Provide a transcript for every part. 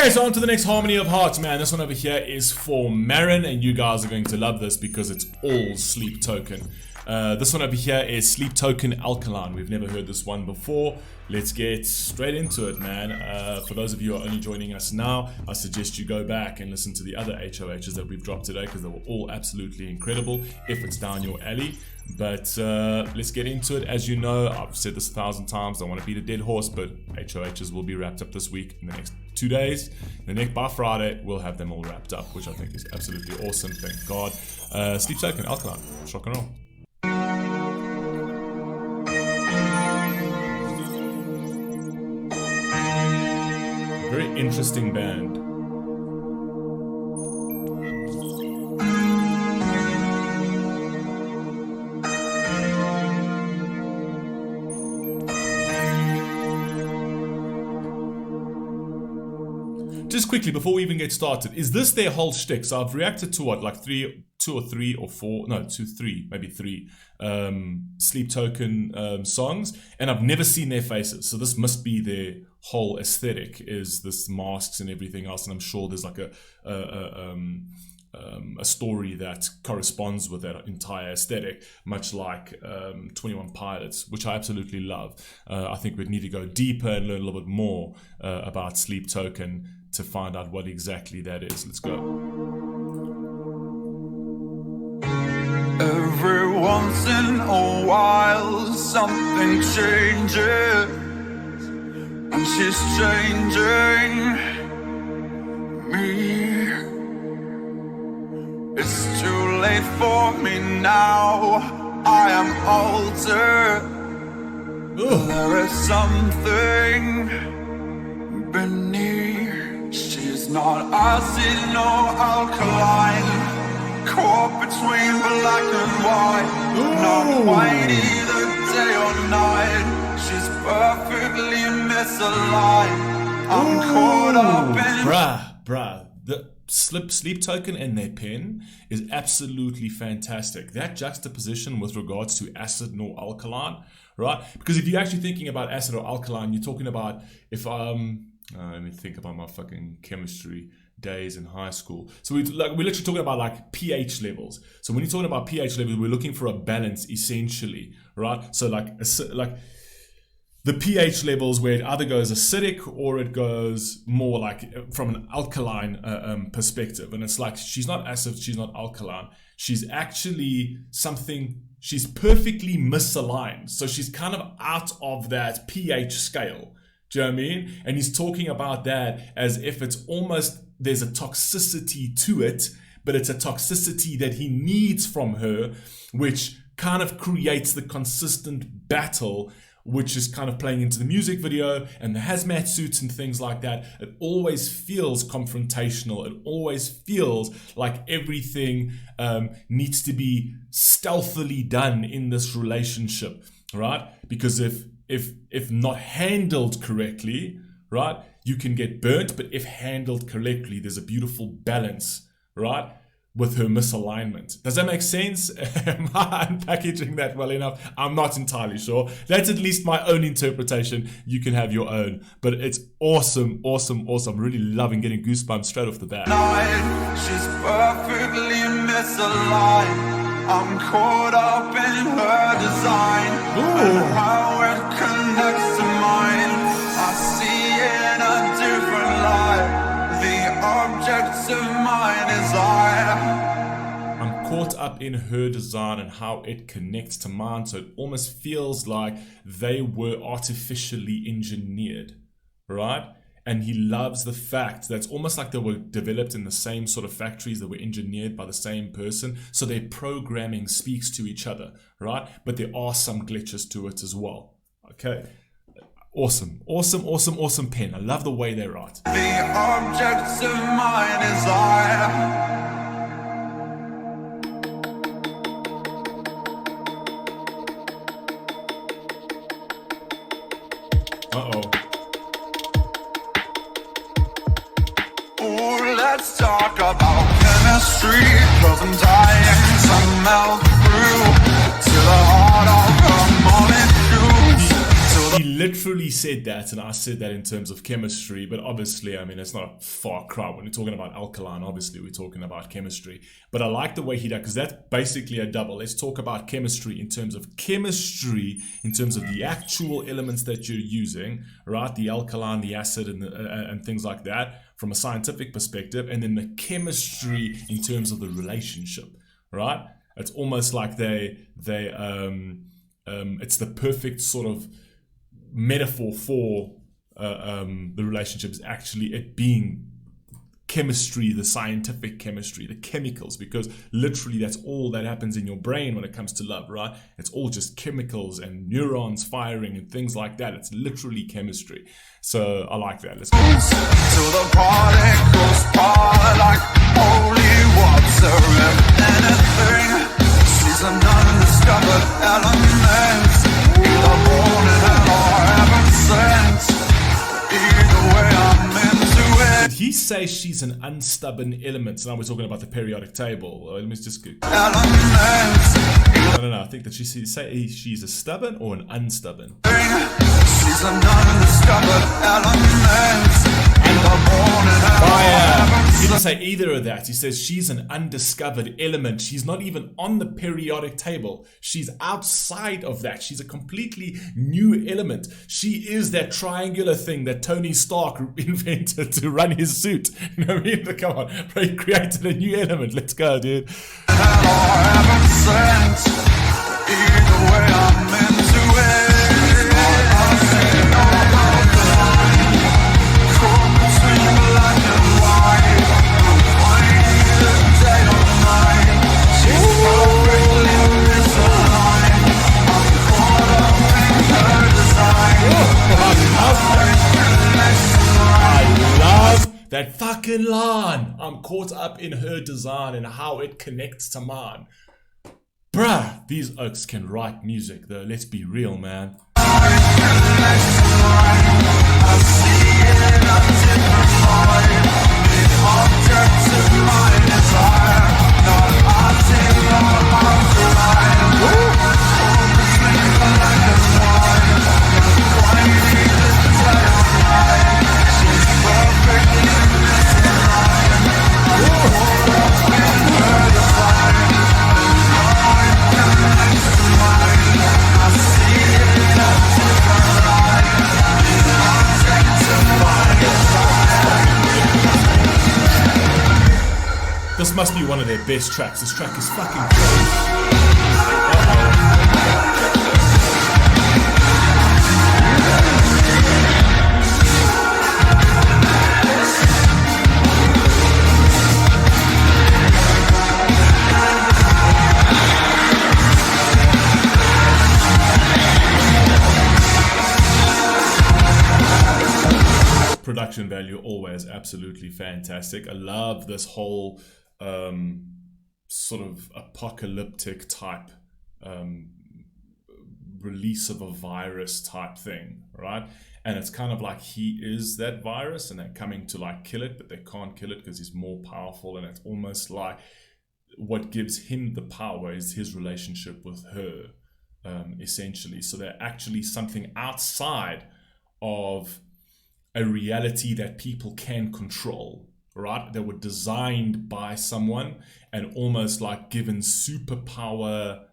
Okay, so on to the next Harmony of Hearts, man. This one over here is for Marin, and you guys are going to love this because it's all Sleep Token. This one over here is Sleep Token Alkaline. We've never heard this one before. Let's get straight into it, man. For those of you who are only joining us now, I suggest you go back and listen to the other HOHs that we've dropped today because they were all absolutely incredible if it's down your alley. But let's get into it. As you know, I've said this 1,000 times, I want to beat a dead horse, but HOHs will be wrapped up this week in the next 2 days. By Friday, we'll have them all wrapped up, which I think is absolutely awesome. Thank God. Sleep Token Alkaline. Rock and roll. Very interesting band. Just quickly, before we even get started, is this their whole shtick? So I've reacted to what, like three Sleep Token songs, and I've never seen their faces. So this must be their whole aesthetic, is this masks and everything else. And I'm sure there's like a story that corresponds with that entire aesthetic, much like 21 Pilots, which I absolutely love. I think we'd need to go deeper and learn a little bit more about Sleep Token to find out what exactly that is. Let's go. Every once in a while something changes, and she's changing me. It's too late for me now, I am altered. There is something beneath. She's not acid nor alkaline, caught between black and white. Not white either day or night. She's perfectly misaligned. I'm caught up in... Bruh. The Sleep Token and their pen is absolutely fantastic. That juxtaposition with regards to acid nor alkaline, right? Because if you're actually thinking about acid or alkaline, you're talking about let me think about my fucking chemistry days in high school. So we're literally talking about like pH levels. So when you're talking about pH levels, we're looking for a balance essentially, right? So like the pH levels where it either goes acidic or it goes more like from an alkaline perspective. And it's like she's not acid, she's not alkaline. She's actually something, she's perfectly misaligned. So she's kind of out of that pH scale. Do you know what I mean? And he's talking about that as if it's almost, there's a toxicity to it, but it's a toxicity that he needs from her, which kind of creates the consistent battle, which is kind of playing into the music video and the hazmat suits and things like that. It always feels confrontational. It always feels like everything needs to be stealthily done in this relationship, right? Because if not handled correctly, right, you can get burnt, but if handled correctly, there's a beautiful balance, right, with her misalignment. Does that make sense? Am I unpackaging that well enough? I'm not entirely sure. That's at least my own interpretation. You can have your own, but it's awesome. I'm really loving getting goosebumps straight off the bat. She's perfectly misaligned. I'm caught up in her design. And how it connects to mine. I see in a different light. The objects of my desire. I'm caught up in her design and how it connects to mine. So it almost feels like they were artificially engineered, right? And he loves the fact that it's almost like they were developed in the same sort of factories that were engineered by the same person. So their programming speaks to each other, right? But there are some glitches to it as well. Okay. Awesome pen. I love the way they write. The objects of my desire. Let's talk about chemistry, 'cause I'm dying to melt through to the heart of her molecules, to the he literally said that, and I said that in terms of chemistry, but obviously, I mean, it's not a far cry. When we're talking about Alkaline, obviously, we're talking about chemistry. But I like the way he did, because that's basically a double. Let's talk about chemistry in terms of the actual elements that you're using, right? The alkaline, the acid, and things like that from a scientific perspective, and then the chemistry in terms of the relationship, right? It's almost like it's the perfect sort of metaphor for the relationship is actually it being chemistry, the scientific chemistry, the chemicals, because literally that's all that happens in your brain when it comes to love, right? It's all just chemicals and neurons firing and things like that. It's literally chemistry. So I like that. Let's go. Till the particles part like holy water and anything. She's an undiscovered element, either born in hell or heaven sent. Either way, I'm into it. Did he say she's an unstubborn element? So now we're talking about the periodic table. Let me just go. No. I think that she's a stubborn or an unstubborn. She's an undiscovered element. He didn't say either of that. He says she's an undiscovered element. She's not even on the periodic table. She's outside of that. She's a completely new element. She is that triangular thing that Tony Stark invented to run his suit. You know what I mean? Come on, bro, he created a new element. Let's go, dude. Either way, I'm into it. I love that fucking line. I'm caught up in her design and how it connects to mine. Bruh, these oaks can write music though, let's be real, man. This must be one of their best tracks. This track is fucking crazy. Production value always absolutely fantastic. I love this whole sort of apocalyptic type release of a virus type thing, right? And it's kind of like he is that virus and they're coming to like kill it, but they can't kill it because he's more powerful. And it's almost like what gives him the power is his relationship with her, essentially. So they're actually something outside of a reality that people can control, right? They were designed by someone and almost like given superpower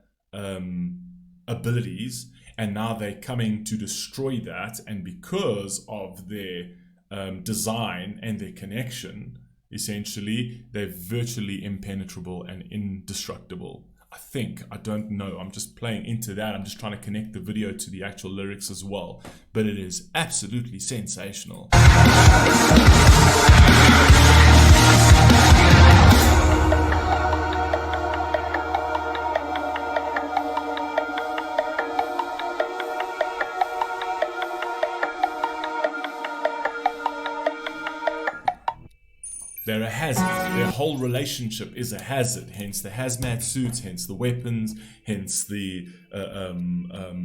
abilities, and now they're coming to destroy that. And because of their design and their connection, essentially, they're virtually impenetrable and indestructible. I don't know. I'm just playing into that. I'm just trying to connect the video to the actual lyrics as well. But it is absolutely sensational. They're a hazard. Their whole relationship is a hazard. Hence the hazmat suits, hence the weapons, hence the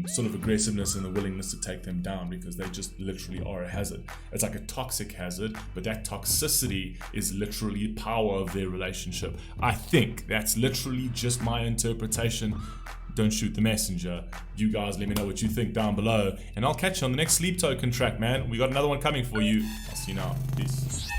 sort of aggressiveness and the willingness to take them down, because they just literally are a hazard. It's like a toxic hazard, but that toxicity is literally the power of their relationship. I think that's literally just my interpretation. don't shoot the messenger. You guys let me know what you think down below, and I'll catch you on the next Sleep Token track, man. We got another one coming for you. I'll see you now. Peace.